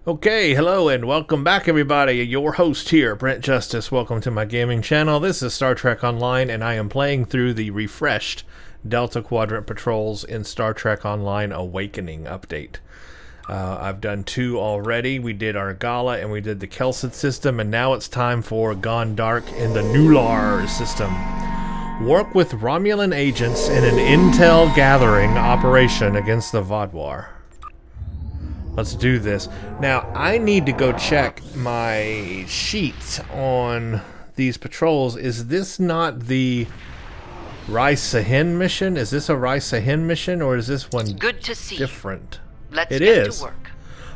Okay, hello and welcome back everybody. Your host here, Brent Justice. Welcome to my gaming channel. This is Star Trek Online and I am playing through the refreshed Delta Quadrant patrols in Star Trek Online Awakening update. I've done 2 already. We did our Gala and we did the Kelsid system, and now it's time for Gone Dark in the Nular system. Work with Romulan agents in an intel gathering operation against the Vaadwaur. Let's do this. Now, I need to go check my sheets on these patrols. Is this not the Rais Sahin mission? Is this a Rais Sahin mission, or is this one good to see different? Let's it get is. to work.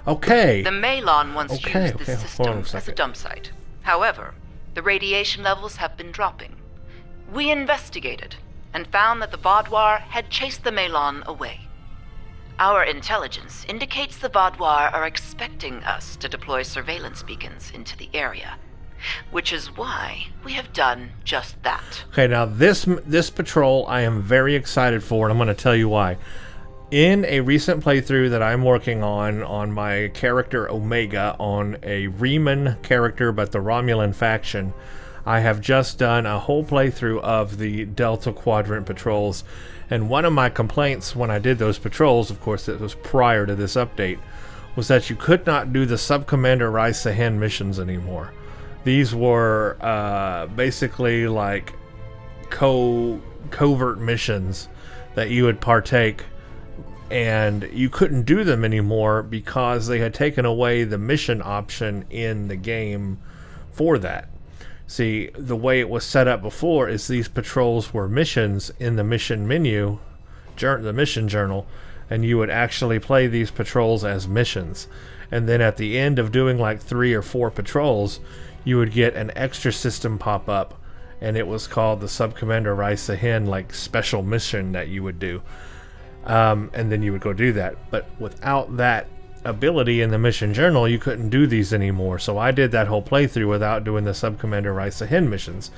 Okay. The Malon once used okay, this system as a dump site. However, the radiation levels have been dropping. We investigated and found that the Vaadwaur had chased the Malon away. Our intelligence indicates the Vaadwaur are expecting us to deploy surveillance beacons into the area, which is why we have done just that. Okay, now this patrol I am very excited for, and I'm going to tell you why. In a recent playthrough that I'm working on my character Omega, on a Riemann character but the Romulan faction, I have just done a whole playthrough of the Delta Quadrant patrols, and one of my complaints when I did those patrols, of course it was prior to this update, was that you could not do the Subcommander Rais Sahin missions anymore. These were basically like covert missions that you would partake, and you couldn't do them anymore because they had taken away the mission option in the game for that. See, the way it was set up before is these patrols were missions in the mission menu, the mission journal, and you would actually play these patrols as missions. And then at the end of doing like 3 or 4 patrols, you would get an extra system pop up, and it was called the Subcommander Rais Sahin, like special mission that you would do. And then you would go do that. But without that ability in the mission journal, you couldn't do these anymore. So I did that whole playthrough without doing the Subcommander Rais Sahin missions.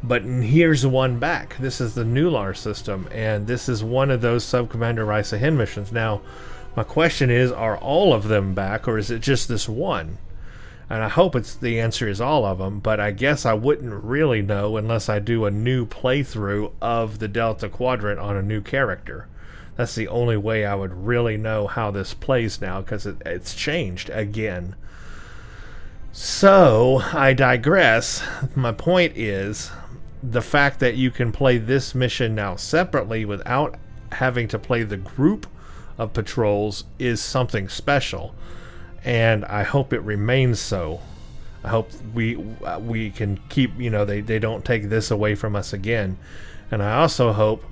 But here's one back. This is the Nular system, and this is one of those Subcommander Rais Sahin missions. Now, my question is, are all of them back, or is it just this one? And I hope the answer is all of them, but I guess I wouldn't really know unless I do a new playthrough of the Delta Quadrant on a new character. That's the only way I would really know how this plays now, because it's changed again. So, I digress. My point is, the fact that you can play this mission now separately without having to play the group of patrols is something special. And I hope it remains so. I hope we can keep, they don't take this away from us again. And I also hope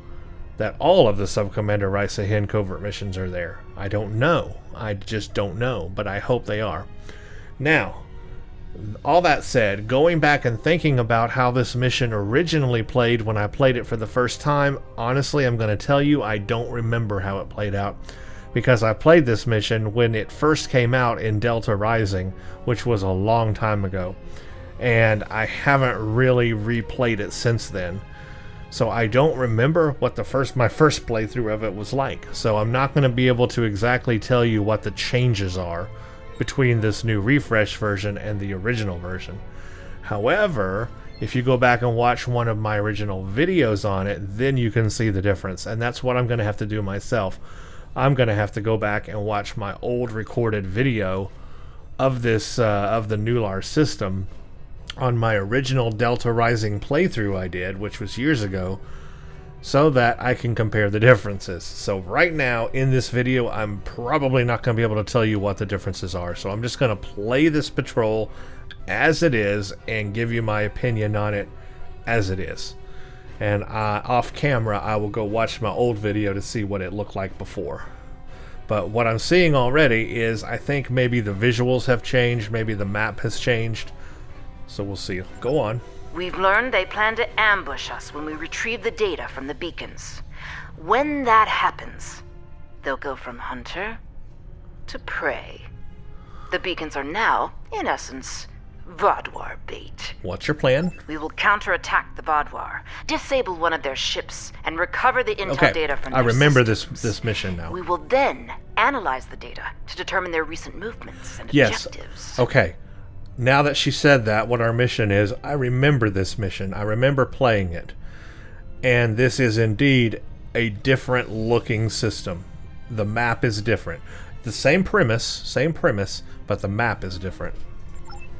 that all of the Subcommander Rais Sahin covert missions are there. I don't know. I just don't know, but I hope they are. Now, all that said, going back and thinking about how this mission originally played when I played it for the first time, honestly, I'm going to tell you I don't remember how it played out, because I played this mission when it first came out in Delta Rising, which was a long time ago, and I haven't really replayed it since then. So I don't remember what my first playthrough of it was like. So I'm not going to be able to exactly tell you what the changes are between this new refresh version and the original version. However, if you go back and watch one of my original videos on it, then you can see the difference. And that's what I'm going to have to do myself. I'm going to have to go back and watch my old recorded video of this of the Nular system on my original Delta Rising playthrough I did, which was years ago, so that I can compare the differences. So right now in this video, I'm probably not going to be able to tell you what the differences are. So I'm just going to play this patrol as it is and give you my opinion on it as it is. And off camera, I will go watch my old video to see what it looked like before. But what I'm seeing already is, I think maybe the visuals have changed, maybe the map has changed. So we'll see. Go on. We've learned they plan to ambush us when we retrieve the data from the beacons. When that happens, they'll go from hunter to prey. The beacons are now, in essence, Vaadwaur bait. What's your plan? We will counterattack the Vaadwaur, disable one of their ships, and recover the intel data from their I remember systems. this mission now. We will then analyze the data to determine their recent movements and Yes. objectives. Okay. Now that she said that, what our mission is, I remember this mission. I remember playing it. And this is indeed a different looking system. The map is different. The same premise, but the map is different.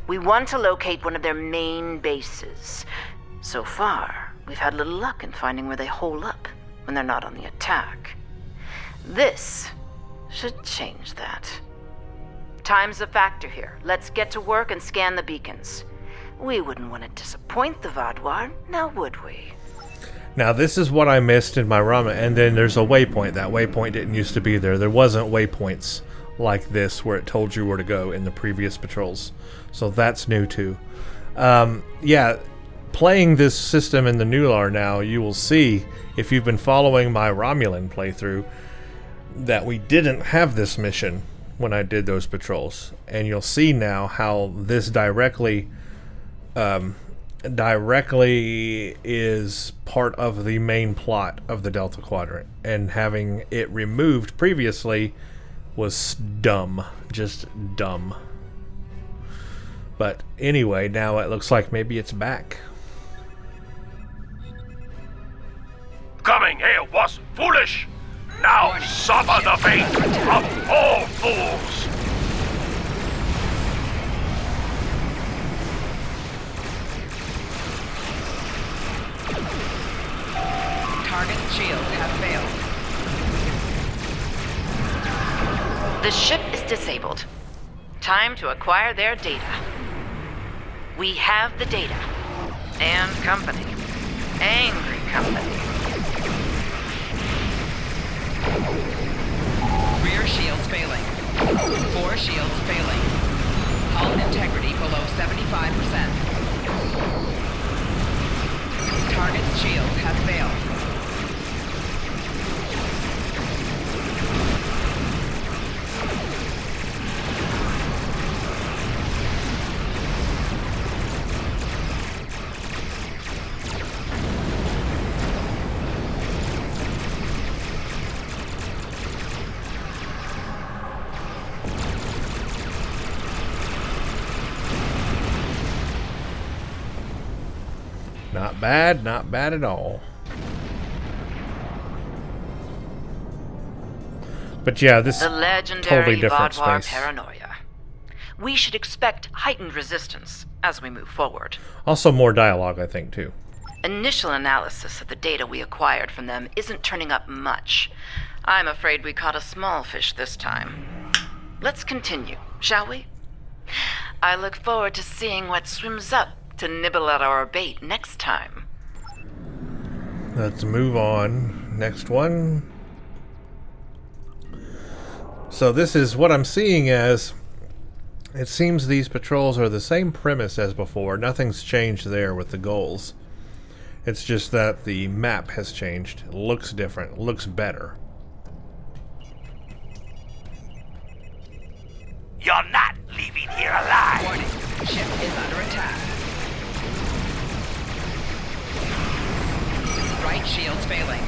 We want to locate one of their main bases. So far, we've had little luck in finding where they hole up when they're not on the attack. This should change that. Time's a factor here. Let's get to work and scan the beacons. We wouldn't want to disappoint the Vaadwaur, now would we? Now, this is what I missed in my run, and then there's a waypoint. That waypoint didn't used to be there. There wasn't waypoints like this where it told you where to go in the previous patrols. So that's new too. Yeah, playing this system in the Nular now, you will see, if you've been following my Romulan playthrough, that we didn't have this mission when I did those patrols. And you'll see now how this directly is part of the main plot of the Delta Quadrant, and having it removed previously was dumb, just dumb. But anyway, now it looks like maybe it's back. Coming here was foolish. Now suffer the fate of all fools. Target shields have failed. The ship is disabled. Time to acquire their data. We have the data. And company. Angry company. Rear shields failing. 4 shields failing. Hull integrity below 75%. Target's shields have failed. Not bad at all. But yeah, this The is legendary totally different Vaadwaur space. paranoia. We should expect heightened resistance as we move forward. Also more dialogue, I think, too. Initial analysis of the data we acquired from them isn't turning up much. I'm afraid we caught a small fish this time. Let's continue, shall we? I look forward to seeing what swims up to nibble at our bait next time. Let's move on. Next one. So this is what I'm seeing as, it seems these patrols are the same premise as before. Nothing's changed there with the goals. It's just that the map has changed. It looks different. It looks better. You're not leaving here alive. Warning. Ship is under attack. Right shields failing.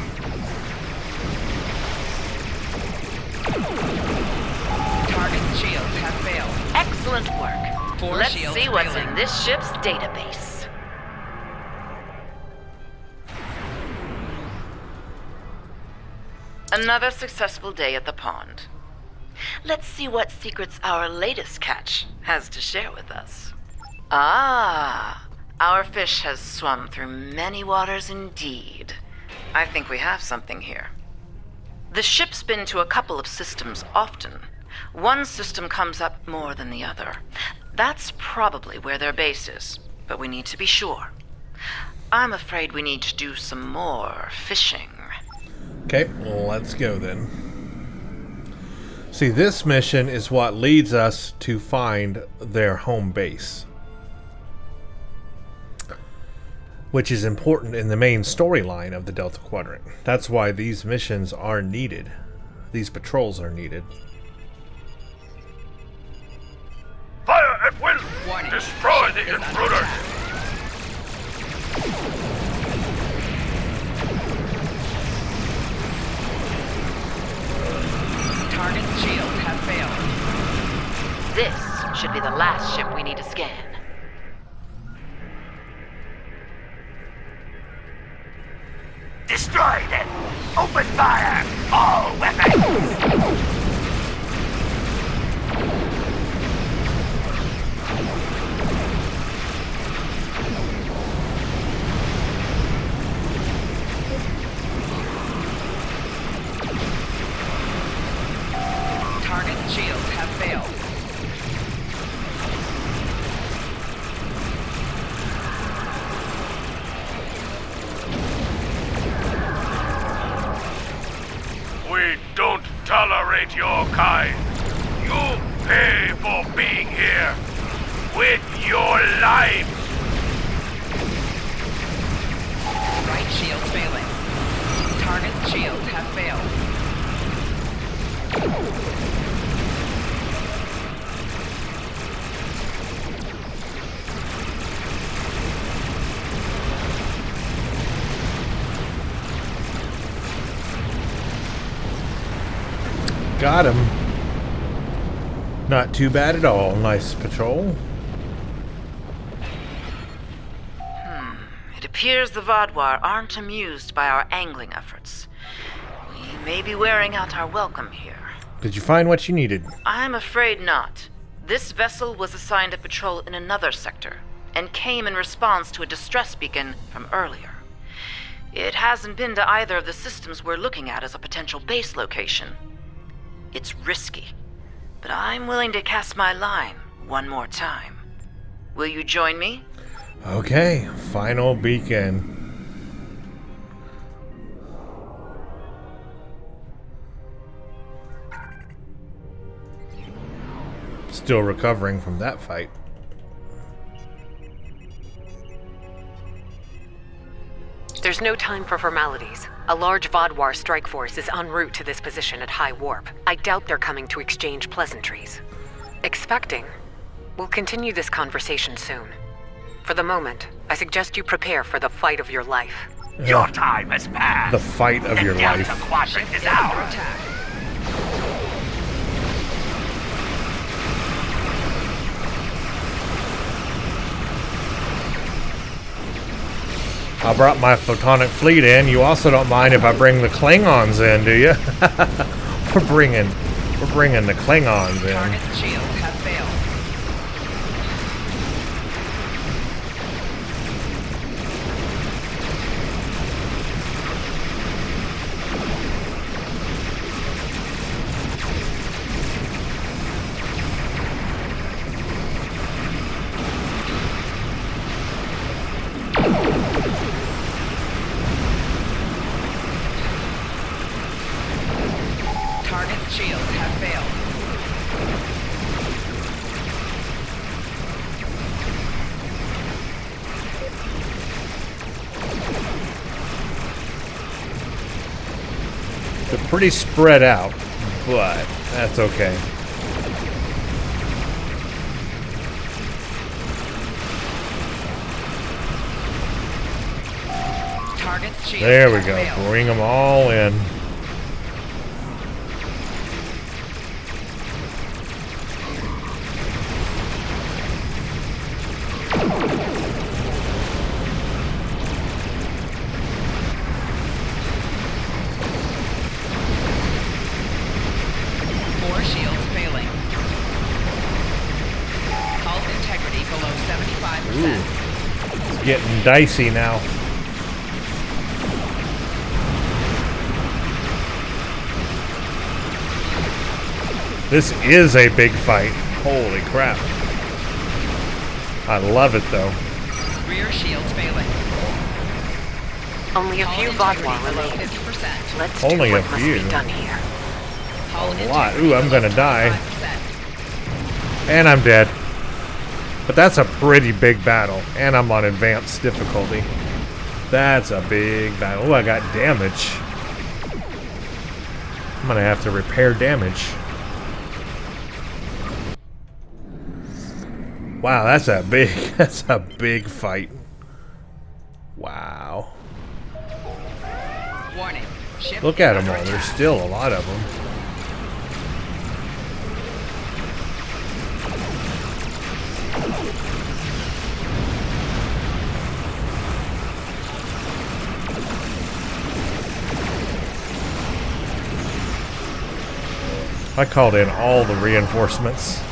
Target shields have failed. Excellent work. 4 Let's shields see what's failing. in this ship's database. Another successful day at the pond. Let's see what secrets our latest catch has to share with us. Ah, our fish has swum through many waters indeed. I think we have something here. The ship's been to a couple of systems often. One system comes up more than the other. That's probably where their base is, but we need to be sure. I'm afraid we need to do some more fishing. Okay, well, let's go then. See, this mission is what leads us to find their home base, which is important in the main storyline of the Delta Quadrant. That's why these missions are needed. These patrols are needed. Fire at will. Warning. Destroy the Ship is under intruder. attack. Target This should be the last ship we need to scan. Destroy them! Open fire! All weapons! Target shields have failed. We don't tolerate your kind. You pay for being here with your lives. Right shield failing. Target shields have failed. Got him. Not too bad at all. Nice patrol. It appears the Vaadwaur aren't amused by our angling efforts. We may be wearing out our welcome here. Did you find what you needed? I'm afraid not. This vessel was assigned a patrol in another sector, and came in response to a distress beacon from earlier. It hasn't been to either of the systems we're looking at as a potential base location. It's risky, but I'm willing to cast my line one more time. Will you join me? Okay, final beacon. Still recovering from that fight. There's no time for formalities. A large Vaadwaur strike force is en route to this position at high warp. I doubt they're coming to exchange pleasantries. Expecting. We'll continue this conversation soon. For the moment, I suggest you prepare for the fight of your life. Your time has passed. The fight of and your Delta life. Quadrant is Under ours. attack. I brought my photonic fleet in. You also don't mind if I bring the Klingons in, do you? we're bringing the Klingons in. Target shields have failed. Target shields have failed. They're pretty spread out, but that's okay. Target shields There we have go. failed. Bring them all in. Four shields failing. Hull integrity below 75%. It's getting dicey now. This is a big fight. Holy crap. I love it though. Rear shields failing. Only a Hull few integrity Vaadwaur below remain. 50%. Let's Only do a what must few. be done here. Hull A lot. integrity Ooh, I'm below gonna die. 25%. And I'm dead. But that's a pretty big battle. And I'm on advanced difficulty. That's a big battle. Ooh, I got damage. I'm gonna have to repair damage. Wow, that's a big fight. Wow. Warning. Ship Look at is them under all. There's attack. still a lot of them. I called in all the reinforcements.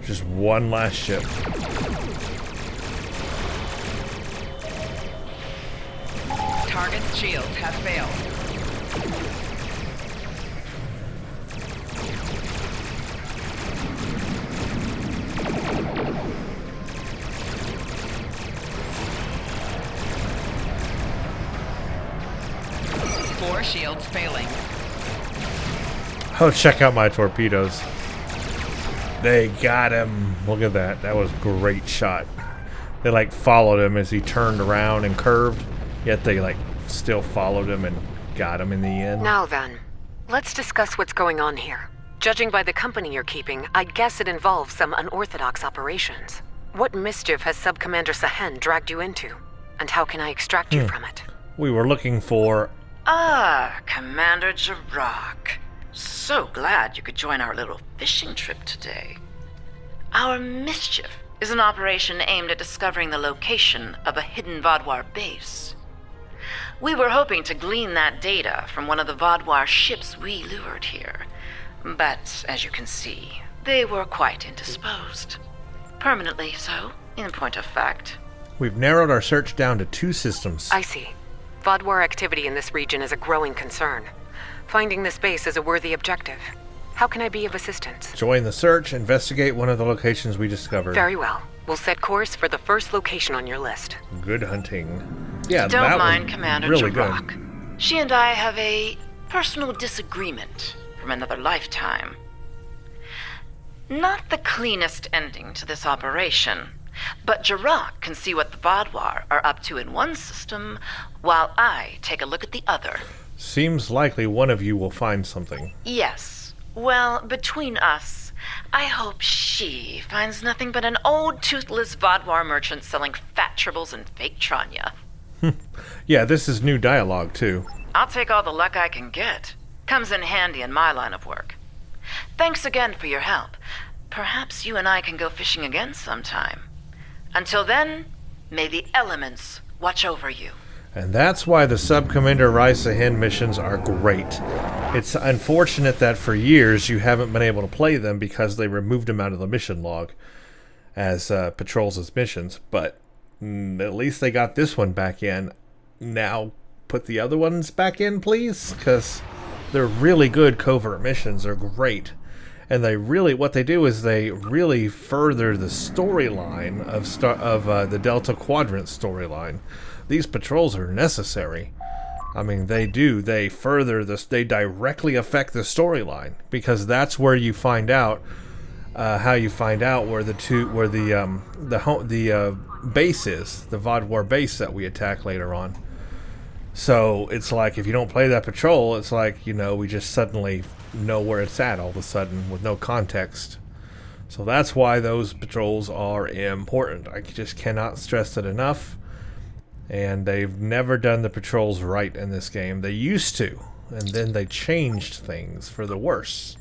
Just one last ship. Target's shields have failed. Four shields failing. Oh, check out my torpedoes. They got him. Look at that. That was a great shot. They like followed him as he turned around and curved, yet they like still followed him and got him in the end. Now then, let's discuss what's going on here. Judging by the company you're keeping, I'd guess it involves some unorthodox operations. What mischief has Sub-Commander Sahen dragged you into? And how can I extract you from it? We were looking for... Ah, Commander Jirok. So glad you could join our little fishing trip today. Our Mischief is an operation aimed at discovering the location of a hidden Vodwar base. We were hoping to glean that data from one of the Vodwar ships we lured here. But, as you can see, they were quite indisposed. Permanently so, in point of fact. We've narrowed our search down to 2 systems. I see. Vodwar activity in this region is a growing concern. Finding this base is a worthy objective. How can I be of assistance? Join the search, investigate one of the locations we discovered. Very well. We'll set course for the first location on your list. Good hunting. Yeah, Don't that mind was Commander really Jirok. good. She and I have a personal disagreement from another lifetime. Not the cleanest ending to this operation, but Jirok can see what the Vodwar are up to in one system, while I take a look at the other. Seems likely one of you will find something. Yes. Well, between us, I hope she finds nothing but an old toothless Vodwar merchant selling fat tribbles and fake Tranya. Yeah, this is new dialogue, too. I'll take all the luck I can get. Comes in handy in my line of work. Thanks again for your help. Perhaps you and I can go fishing again sometime. Until then, may the elements watch over you. And that's why the Sub-Commander Sahen missions are great. It's unfortunate that for years you haven't been able to play them because they removed them out of the mission log as patrols as missions, but at least they got this one back in. Now put the other ones back in, please, because they're really good covert missions. They're great. And they really, what they do is they really further the storyline of the Delta Quadrant storyline. These patrols are necessary. I mean, they further this, they directly affect the storyline, because that's where you find out how you find out where the base is, the Vodwar base that we attack later on. So it's like if you don't play that patrol, it's like, you know, we just suddenly know where it's at all of a sudden with no context. So that's why those patrols are important. I just cannot stress it enough. And they've never done the patrols right in this game. They used to, and then they changed things for the worse.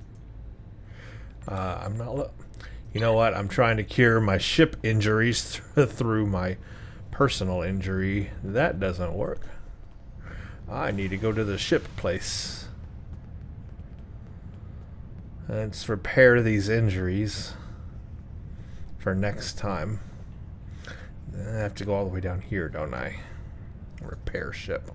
You know what? I'm trying to cure my ship injuries through my personal injury. That doesn't work. I need to go to the ship place. Let's repair these injuries for next time. I have to go all the way down here, don't I? Repair ship.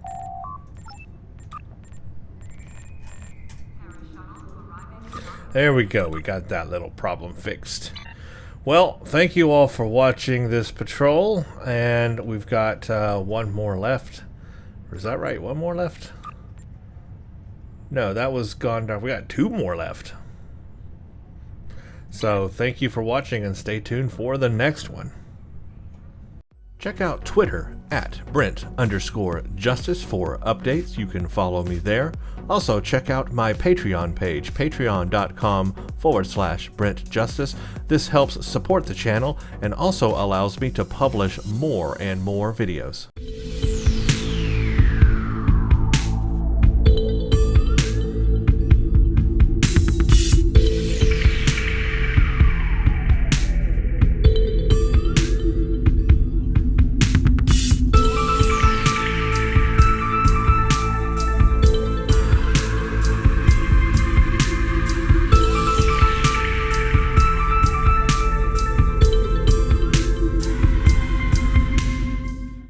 There we go. We got that little problem fixed. Well, thank you all for watching this patrol, and we've got one more left. Or is that right? One more left? No, that was gone down. We got 2 more left. So thank you for watching, and stay tuned for the next one. Check out Twitter at Brent_Justice for updates. You can follow me there. Also, check out my Patreon page, patreon.com/Brent Justice. This helps support the channel and also allows me to publish more and more videos.